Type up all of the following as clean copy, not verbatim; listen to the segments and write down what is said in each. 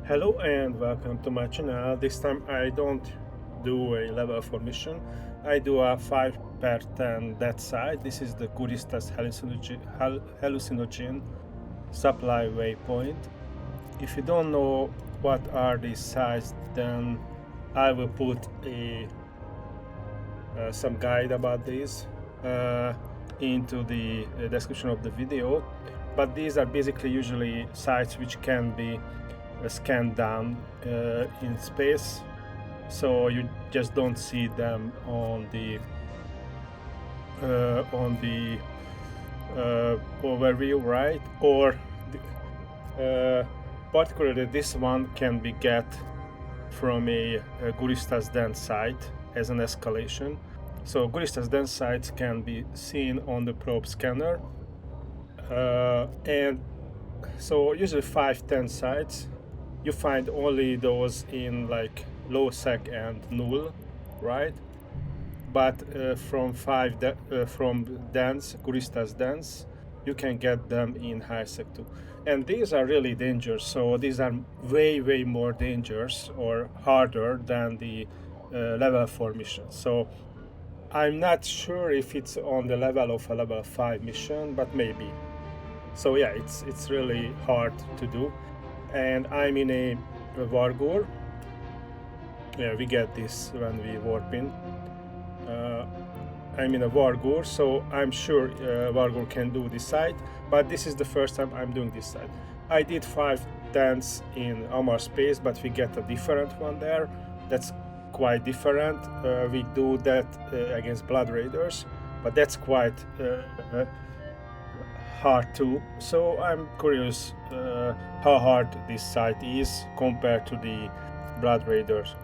Hello and welcome to my channel. This time I don't do a level 4 mission. I do a 5x10 dead side. This is the Guristas Hallucinogen Supply Waypoint. If you don't know what are these sites, then I will put some guide about these into the description of the video. But these are basically usually sites which can be scanned down in space, so you just don't see them on the overview, right? Or particularly this one can be get from a Guristas Dens site as an escalation. So Guristas Dens sites can be seen on the probe scanner, and so usually 5-10 sites. You find only those in like low sec and null, right? But from Guristas Dens, you can get them in high sec too. And these are really dangerous. So these are way more dangerous or harder than the level 4 mission. So I'm not sure if it's on the level of a level 5 mission, but maybe. So yeah, it's really hard to do. And I'm in a Vargur. Yeah, we get this when we warp in. I'm in a Vargur, so I'm sure Vargur can do this side, but this is the first time I'm doing this side. I did 5 Dens in Amar space, but we get a different one there. That's quite different. We do that against Blood Raiders, but that's quite hard too. So I'm curious how hard this site is compared to the Blood Raiders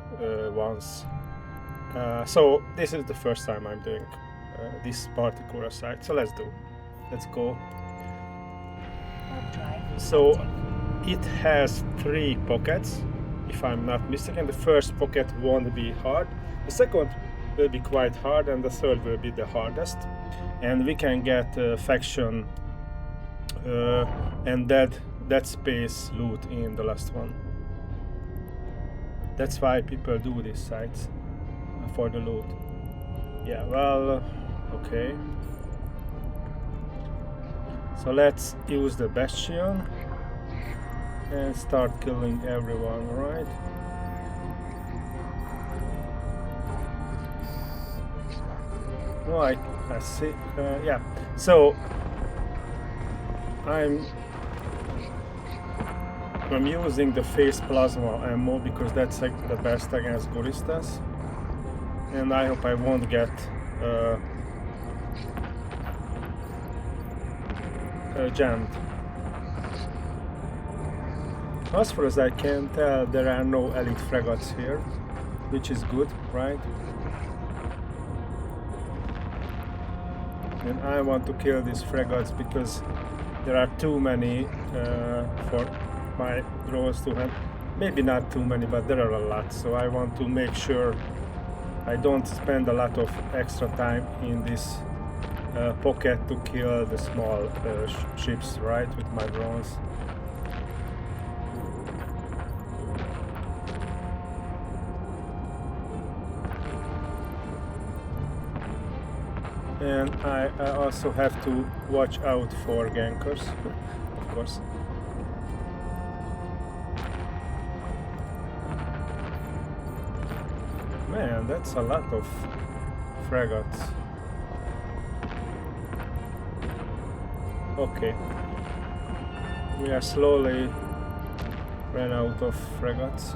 ones. So this is the first time I'm doing this particular site. So let's go. So it has 3 pockets, if I'm not mistaken. The first pocket won't be hard, the second will be quite hard, and the third will be the hardest. And we can get faction and dead space loot in the last one. That's why people do these sites, for the loot. Yeah, well, okay. So let's use the Bastion and start killing everyone, right? No, I see. Yeah, so I'm using the phase plasma ammo because that's like the best against Guristas, and I hope I won't get jammed. As far as I can tell, there are no elite frigates here, which is good, right? And I want to kill these frigates because there are too many for my drones to have. Maybe not too many, but there are a lot. So I want to make sure I don't spend a lot of extra time in this pocket to kill the small ships, right, with my drones. And I also have to watch out for gankers, of course. Man, that's a lot of frigates. Okay. We are slowly ran out of frigates.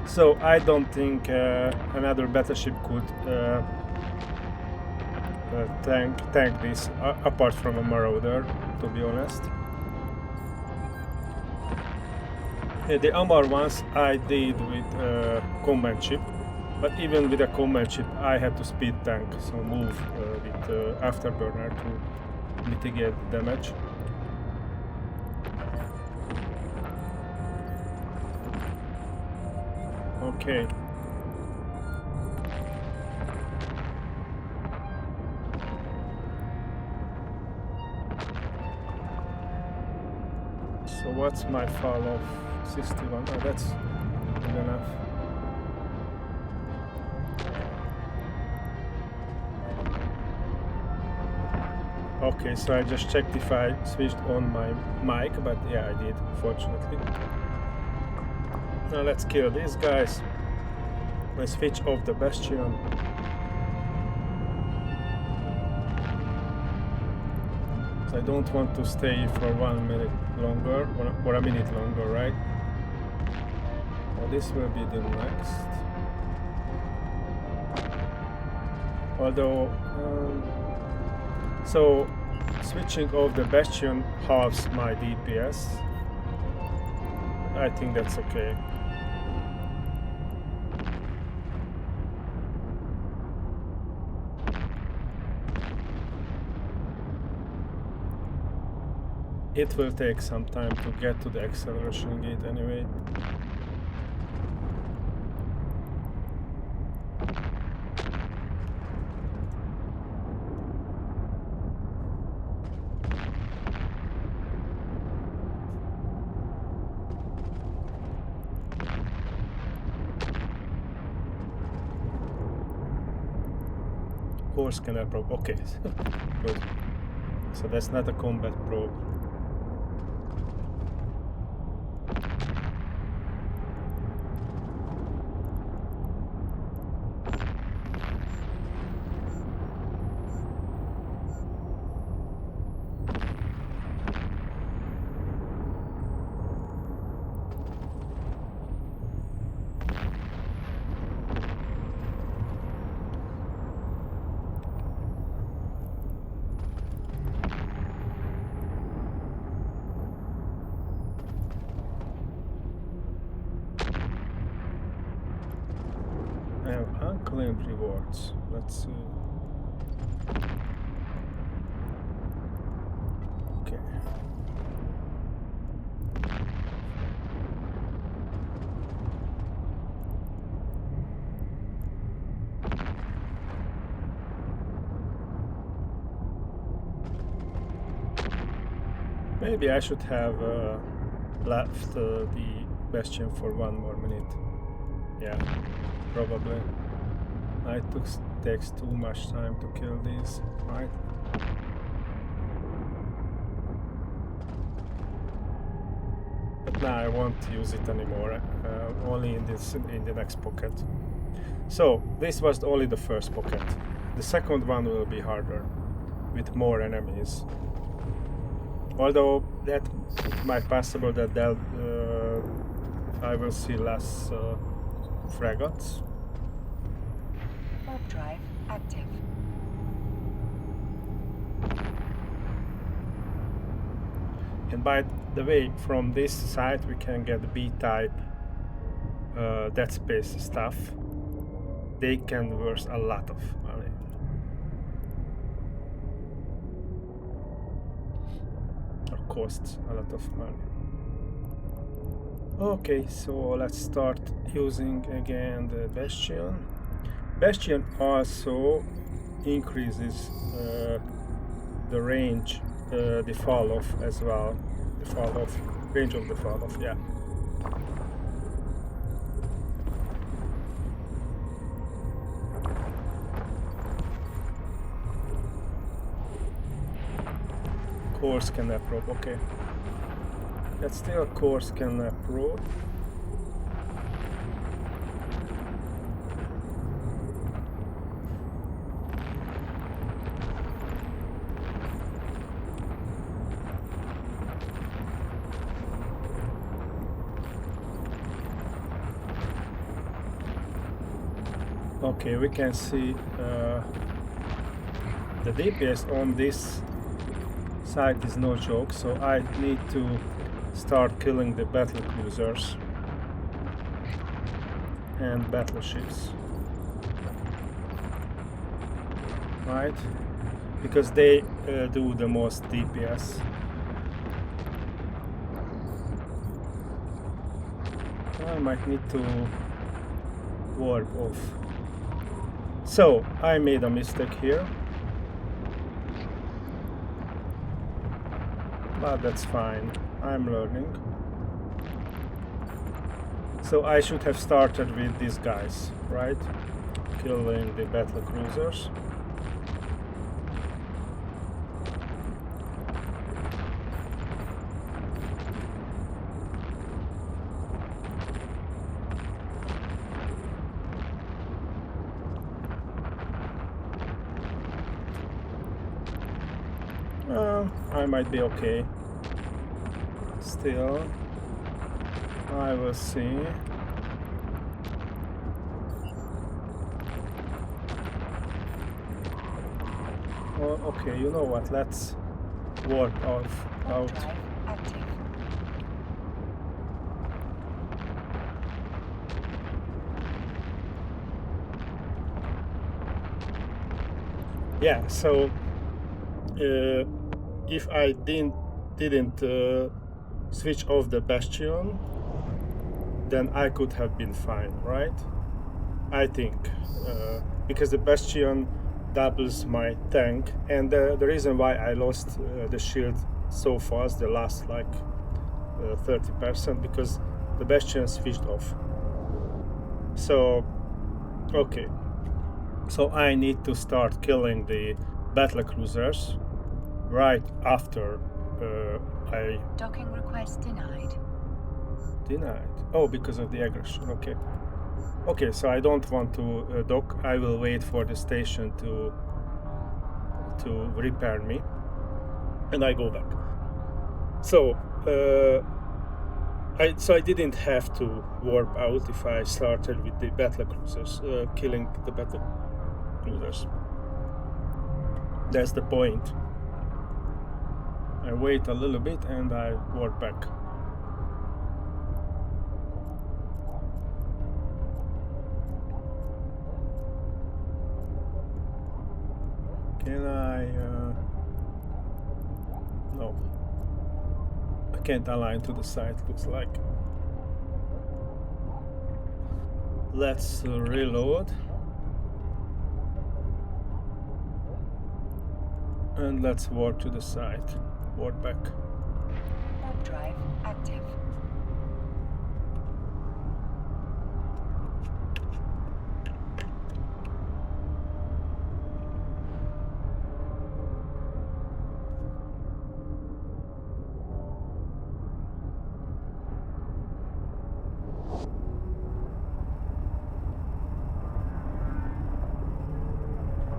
So I don't think another battleship could tank this, apart from a Marauder, to be honest. The Amar ones I did with command ship, but even with a command ship I had to speed tank, so move with Afterburner to mitigate the damage. Okay. So what's my fall of 61? Oh, that's good enough. Okay, so I just checked if I switched on my mic, but yeah, I did, fortunately. Now let's kill these guys. Let's switch off the Bastion. I don't want to stay for 1 minute longer, or a minute longer, right? Well, this will be the next. Although, so switching off the Bastion halves my DPS. I think that's okay. It will take some time to get to the acceleration gate anyway. Core scanner probe, okay, good. So that's not a combat probe. Unclaimed rewards. Let's see. Okay. Maybe I should have left the Bastion for 1 more minute. Yeah, probably. It takes too much time to kill these, right? But now I won't use it anymore, only in the next pocket. So this was only the first pocket. The second one will be harder, with more enemies. Although that might possible that I will see less frigates. Warp drive active. And by the way, from this side we can get B-type Dead Space stuff. They can worth a lot of money. Or costs a lot of money. Okay, so let's start using again the Bastion. Bastion also increases the range, the fall off as well. The fall off, range of the fall off, yeah. Core scanner probe, okay. That's still a core scanner probe. Okay, we can see the DPS on this side is no joke, so I need to start killing the battle cruisers and battleships, right? Because they do the most DPS. I might need to warp off. So I made a mistake here. but that's fine. I'm learning. So I should have started with these guys, right? Killing the battle cruisers. I might be okay. Still, I will see. Oh, okay, you know what? Let's warp out. Drive active. Yeah. So if I didn't switch off the Bastion, then I could have been fine, right? I think because the Bastion doubles my tank, and the reason why I lost the shield so fast, the last like 30%, because the Bastion switched off. So okay, so I need to start killing the battle cruisers right after I Docking request denied. denied. Oh, because of the aggression. Okay. Okay, so I don't want to dock. I will wait for the station to repair me, and I go back. So I didn't have to warp out if I started with the battle cruisers, killing the battle cruisers. That's the point. I wait a little bit and I warp back. Can I? No. I can't align to the side, looks like. Let's reload. And let's warp to the side. Warp back. Warp drive active.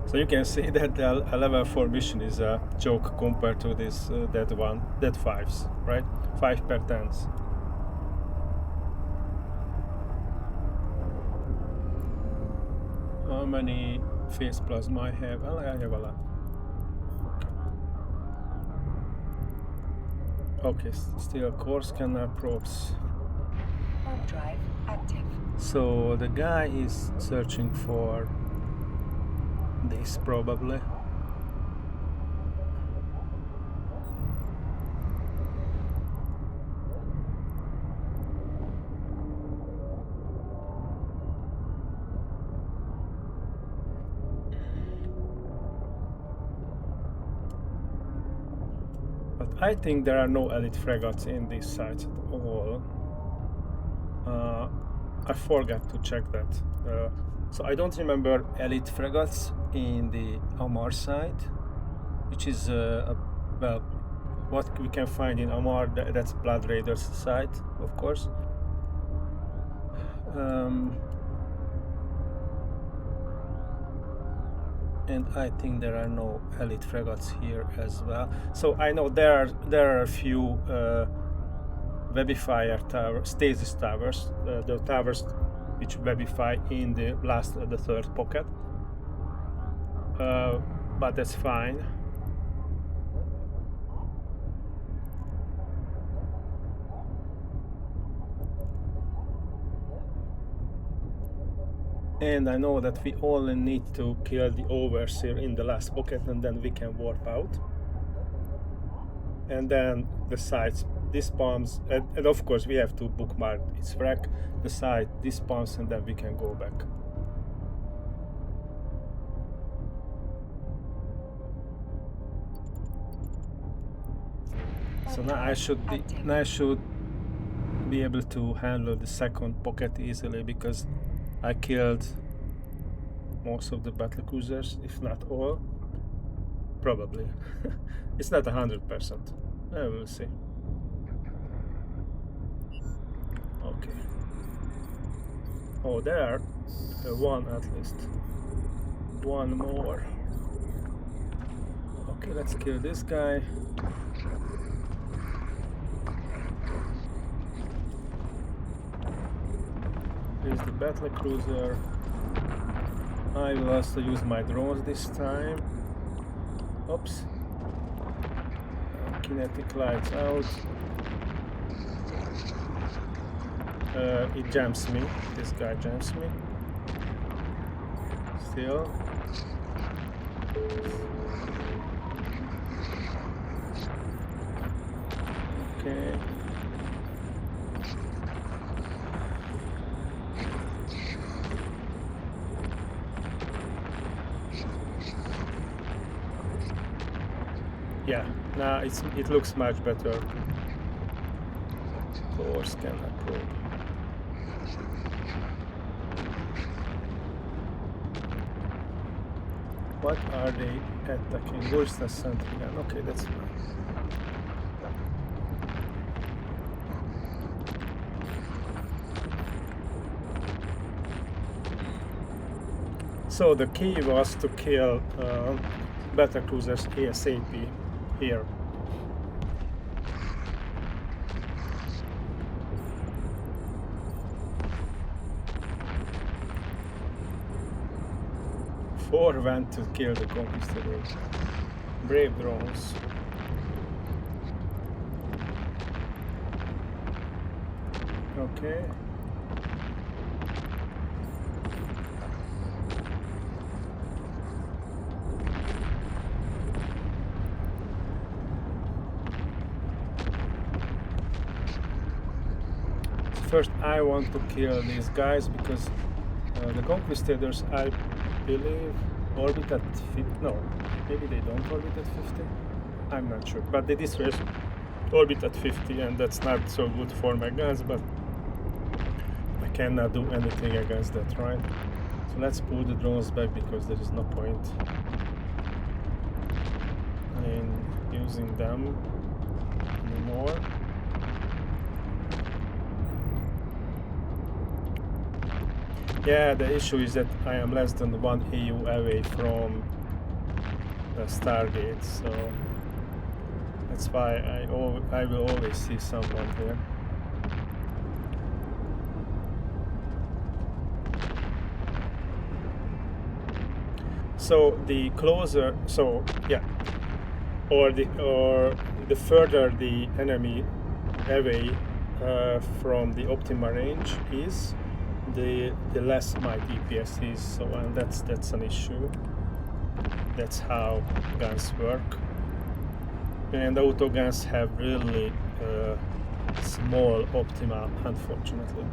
So you can see that the level 4 mission is a joke compared to this DED 5s, right? 5 per 10s. How many phase plasma I have? Well, I have a lot. Okay, still core scanner probes. Warp drive active. So the guy is searching for this probably. But I think there are no elite frigates in these sites at all. I forgot to check that. So I don't remember elite frigates in the Amar side, which is well, what we can find in Amar. That's Blood Raiders side, of course. And I think there are no elite frigates here as well. So I know there are a few Webifier tower, stasis towers, the towers which Webify in the third pocket. But that's fine. And I know that we only need to kill the overseer in the last pocket, and then we can warp out. And then the sites despawns, and of course we have to bookmark its wreck, the site despawns, and then we can go back. So now I should be able to handle the second pocket easily because I killed most of the battlecruisers, if not all. Probably. It's not 100%. I will see. Okay. Oh, there. One at least. One more. Okay, let's kill this guy. Here's the battlecruiser. I will also use my drones this time. Oops. Kinetic lights out. It jams me. This guy jams me. Still. Okay. Yeah, now it looks much better. Core scanner probe. What are they attacking? Guristas sentry gun. Okay, that's fine. So the key was to kill battlecruisers ASAP here. Four went to kill the conquistadors. Brave drones. Okay. First, I want to kill these guys because the conquistadors, I believe, orbit at 50. No, maybe they don't orbit at 50. I'm not sure, but they destroys orbit at 50, and that's not so good for my guns. But I cannot do anything against that, right? So let's pull the drones back because there is no point in using them anymore. Yeah, the issue is that I am less than 1 AU away from the Stargate, so that's why I will always see someone here. So the closer, so yeah, or the further the enemy away from the optimal range is, the less my DPS is, so and that's an issue. That's how guns work, and auto guns have really small optima, unfortunately.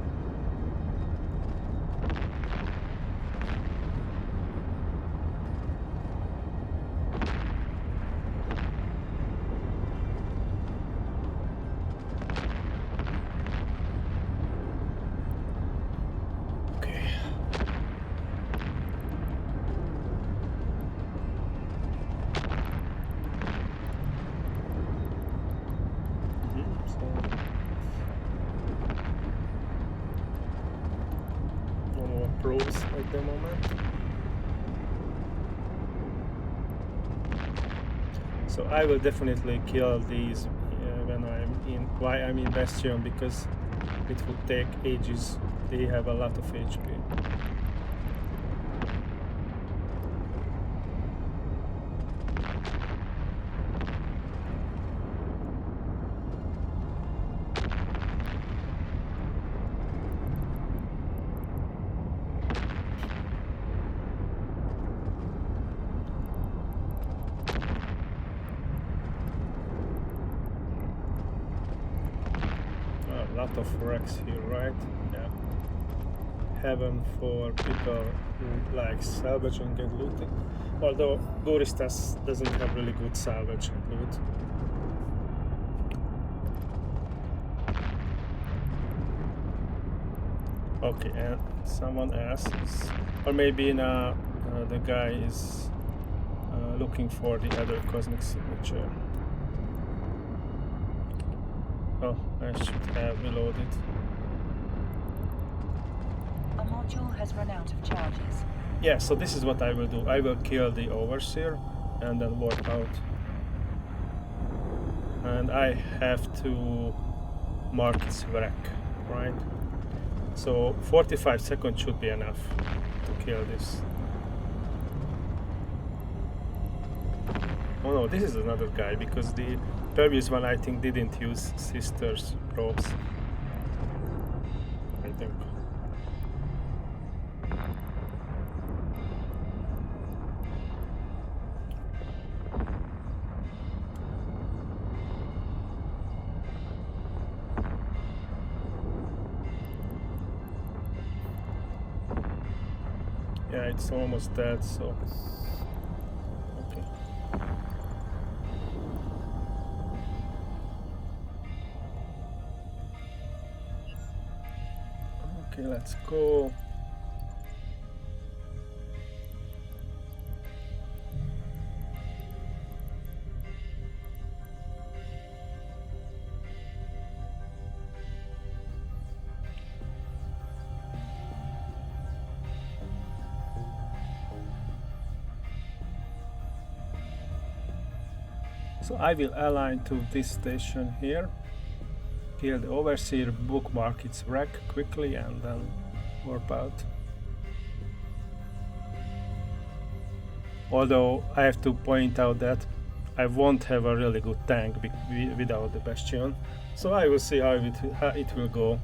At the moment, so I will definitely kill these when I'm in Bastion, because it would take ages. They have a lot of HP. Lot of wrecks here, right? Yeah. Heaven for people who like salvaging and looting. Although Guristas doesn't have really good salvage and loot. Okay, and someone asks, or maybe now the guy is looking for the other cosmic signature. Oh, I should have reloaded. A module has run out of charges. Yeah, so this is what I will do. I will kill the Overseer and then warp out. And I have to mark its wreck, right? So 45 seconds should be enough to kill this. Oh no, this is another guy, because the previous one I think didn't use sisters probes. I think. Yeah, it's almost dead, so okay. Okay, let's go. So I will align to this station here, kill the Overseer, bookmark its wreck quickly, and then warp out. Although I have to point out that I won't have a really good tank without the Bastion, so I will see how it will go.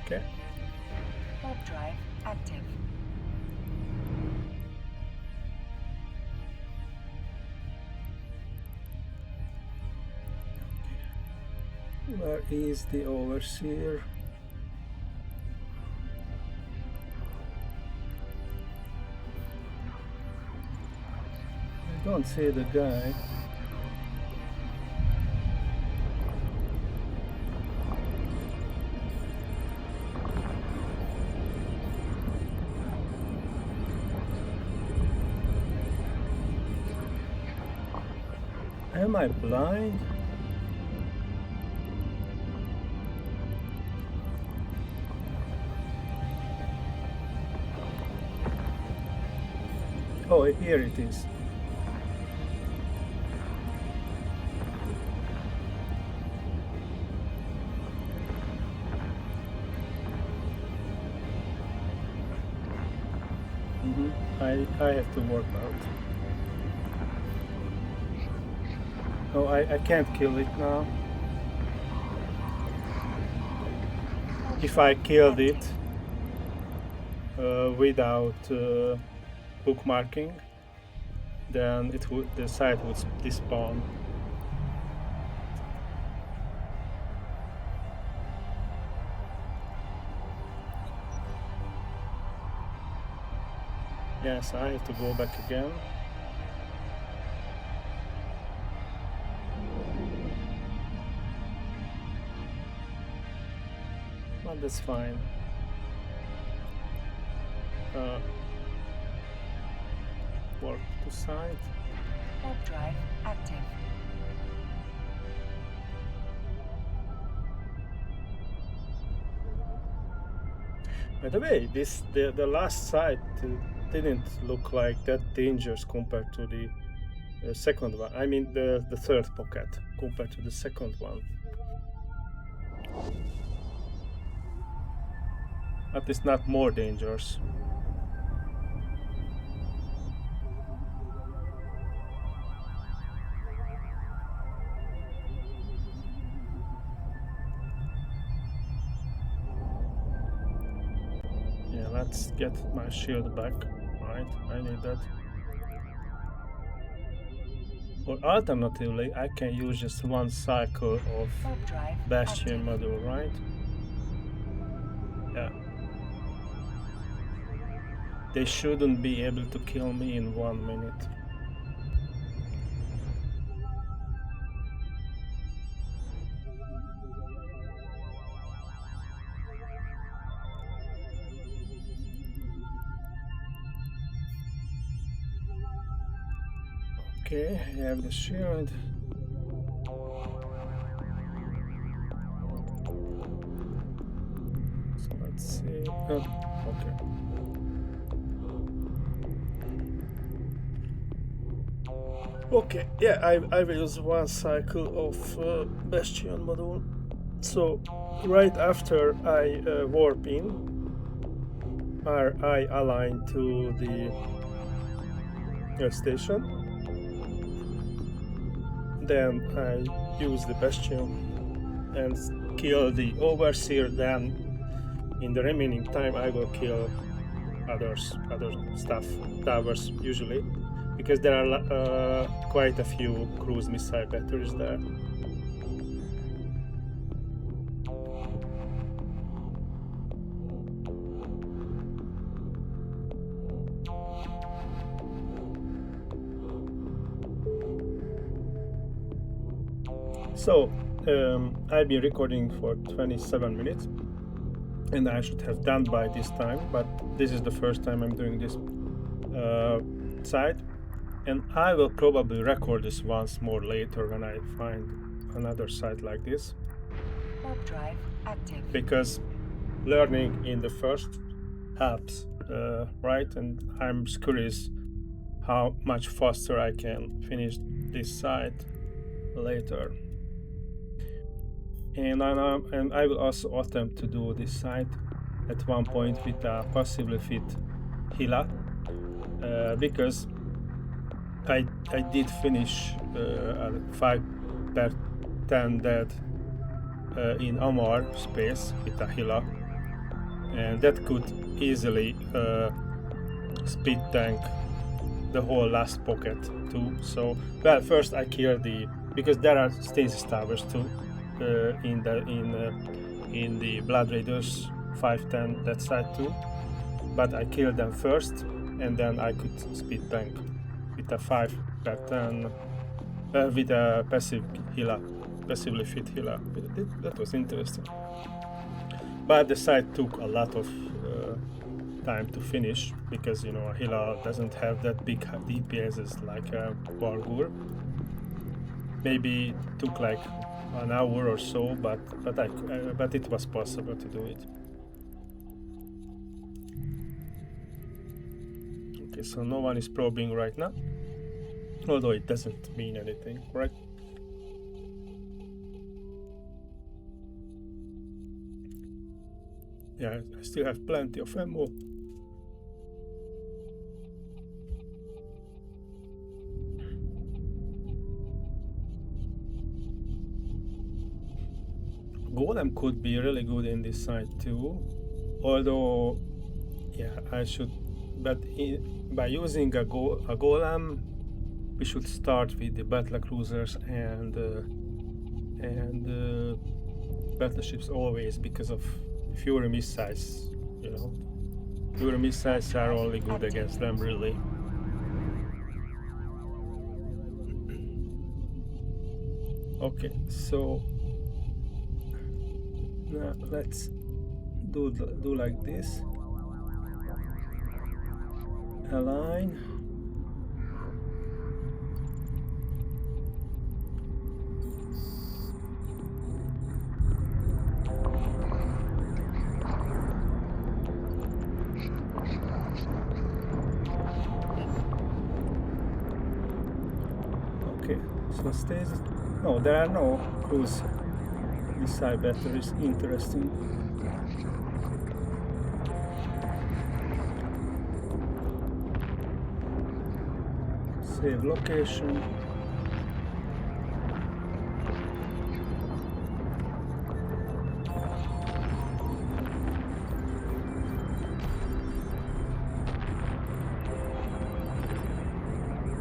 Okay. Warp drive active. Where is the Overseer? I don't see the guy. Am I blind? Oh, here it is. I have to warp out. Oh, I can't kill it now. If I killed it without bookmarking, then the site would despawn. Yes, I have to go back again. But that's fine. Warp to site. Warp drive active. By the way, the last site didn't look like that dangerous compared to the second one. I mean the third pocket compared to the second one. but it's not more dangerous. Yeah, let's get my shield back. Right, I need that. Or alternatively, I can use just one cycle of Bastion Module, right? Yeah. They shouldn't be able to kill me in 1 minute. Okay, I have the shield. So let's see. Oh, okay. Okay, yeah, I will use one cycle of Bastion Module. So right after I warp in, I align to the station. Then I use the Bastion and kill the Overseer. Then in the remaining time I will kill other stuff, towers usually, because there are quite a few cruise missile batteries there. So I've been recording for 27 minutes and I should have done by this time, but this is the first time I'm doing this site, and I will probably record this once more later when I find another site like this. Warp drive active. Because learning in the first helps, right? And I'm curious how much faster I can finish this site later. And I will also attempt to do this site at one point with a passively fit Hila, because I did finish 5/10 dead in Amar space with a Hila, and that could easily speed tank the whole last pocket too. So, well, first I killed because there are stasis towers too in the Blood Raiders 5/10 that side too, but I killed them first, and then I could speed tank with a 5/10 with a passively fit Hila. That was interesting, but the site took a lot of time to finish because, you know, Hila doesn't have that big DPSs like Vargur. Maybe it took like an hour or so, but it was possible to do it. Okay, so no one is probing right now, although it doesn't mean anything, right? Yeah, I still have plenty of ammo. Golem could be really good in this side too, although, yeah, I should, but by using a golem, we should start with the battle cruisers and battleships always, because of Fury missiles. You know, Fury missiles are only good against them, really. Okay, so now let's do like this. Align. Okay, so stays. No, there are no cruise missile batteries. Interesting. Save location.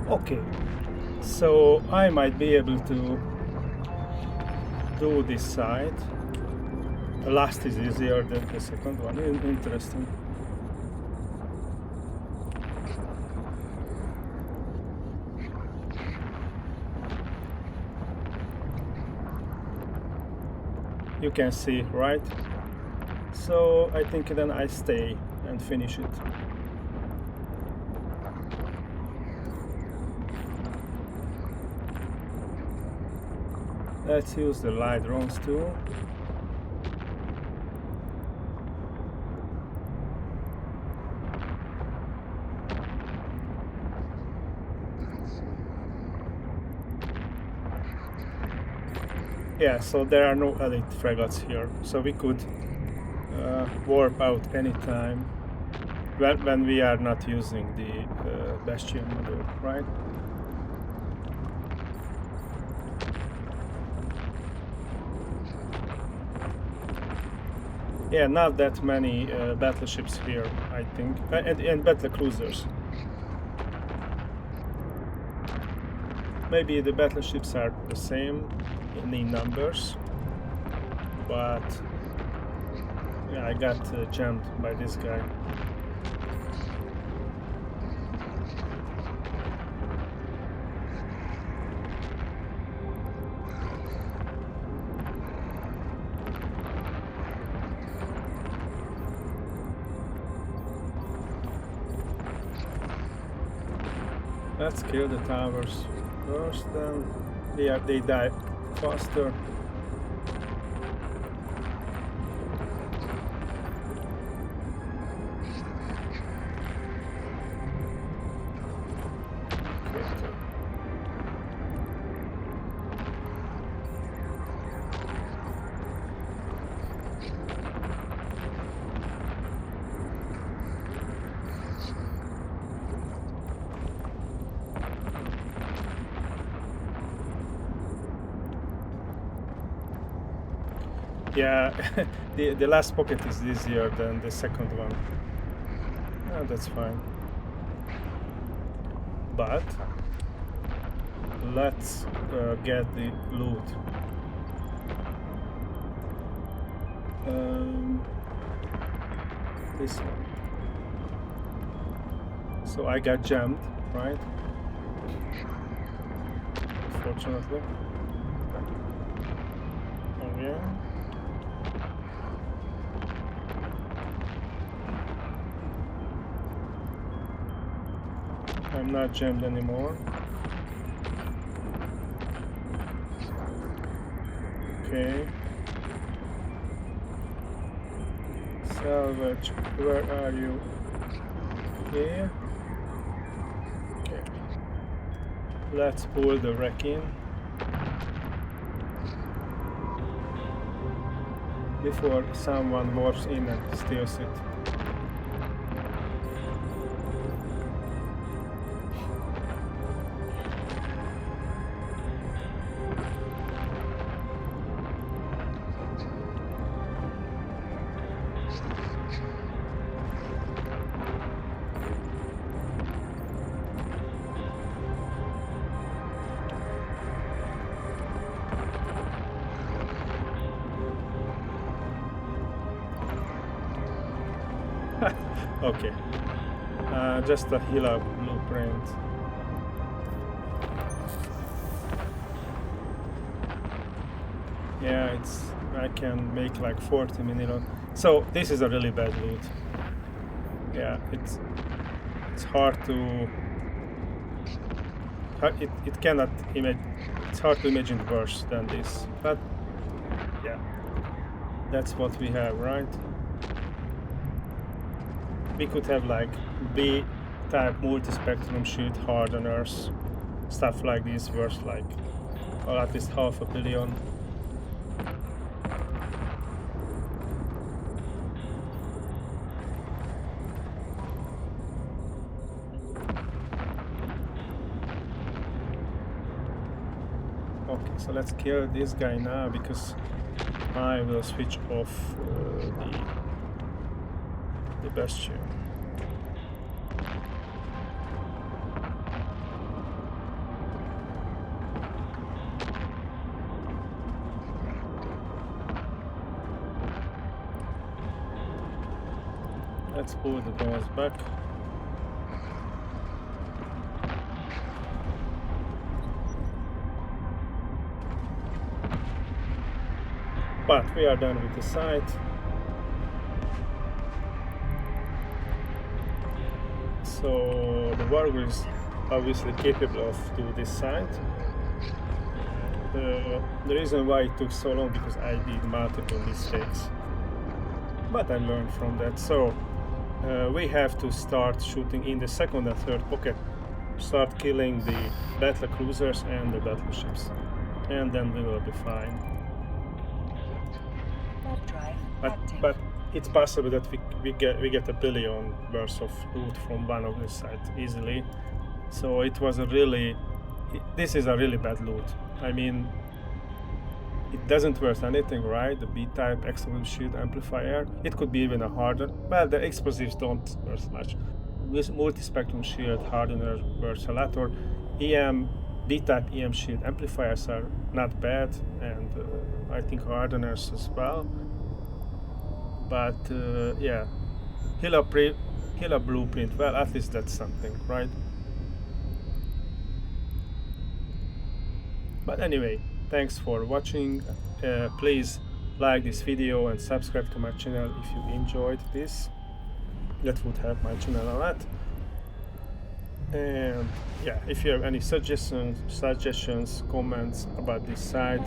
Okay, so I might be able to do this side. The last is easier than the second one. Interesting. You can see, right? So I think then I stay and finish it. Let's use the light drones too. Yeah, so there are no elite frigates here, so we could warp out anytime when we are not using the Bastion Module, right? Yeah, not that many battleships here, I think, and battle cruisers. Maybe the battleships are the same in numbers, but yeah, I got jammed by this guy. Let's kill the towers first, then they die faster. Yeah, the last pocket is easier than the second one. Oh, that's fine. But let's get the loot. This one. So I got jammed, right? Fortunately. Oh yeah. I'm not jammed anymore. Okay. Salvage, where are you? Here. Okay. Let's pull the wreck in before someone warps in and steals it. Okay, just a Hila blueprint. Yeah, I can make like 40 minutes. So this is a really bad loot. Yeah, it's hard to. It cannot imagine. It's hard to imagine worse than this. But yeah, that's what we have, right? We could have like B-type multispectrum shield hardeners, stuff like this worth like, or at least $500 million. So let's kill this guy now, because I will switch off the Bastion. Let's pull the doors back. But we are done with the site. So the Vargur is obviously capable of doing this site. The reason why it took so long, because I did multiple mistakes. But I learned from that. So we have to start shooting in the second and third pocket. Start killing the battle cruisers and the battleships. And then we will be fine. But it's possible that we get $1 billion worth of loot from one of the sites easily. So it was this is a really bad loot. I mean, it doesn't worth anything, right? The B-type explosive shield amplifier. It could be even a Hardener. Well, the explosives don't worth much. With Multispectrum shield, Hardener worth a lot. Or B-type EM shield amplifiers are not bad, and I think Hardeners as well. But yeah, Hilla blueprint. Well, at least that's something, right? But anyway, thanks for watching. Please like this video and subscribe to my channel if you enjoyed this. That would help my channel a lot. And yeah, if you have any suggestions, comments about this site,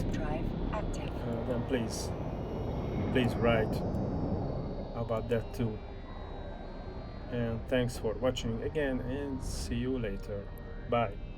then please write about that too. And thanks for watching again, and see you later. Bye.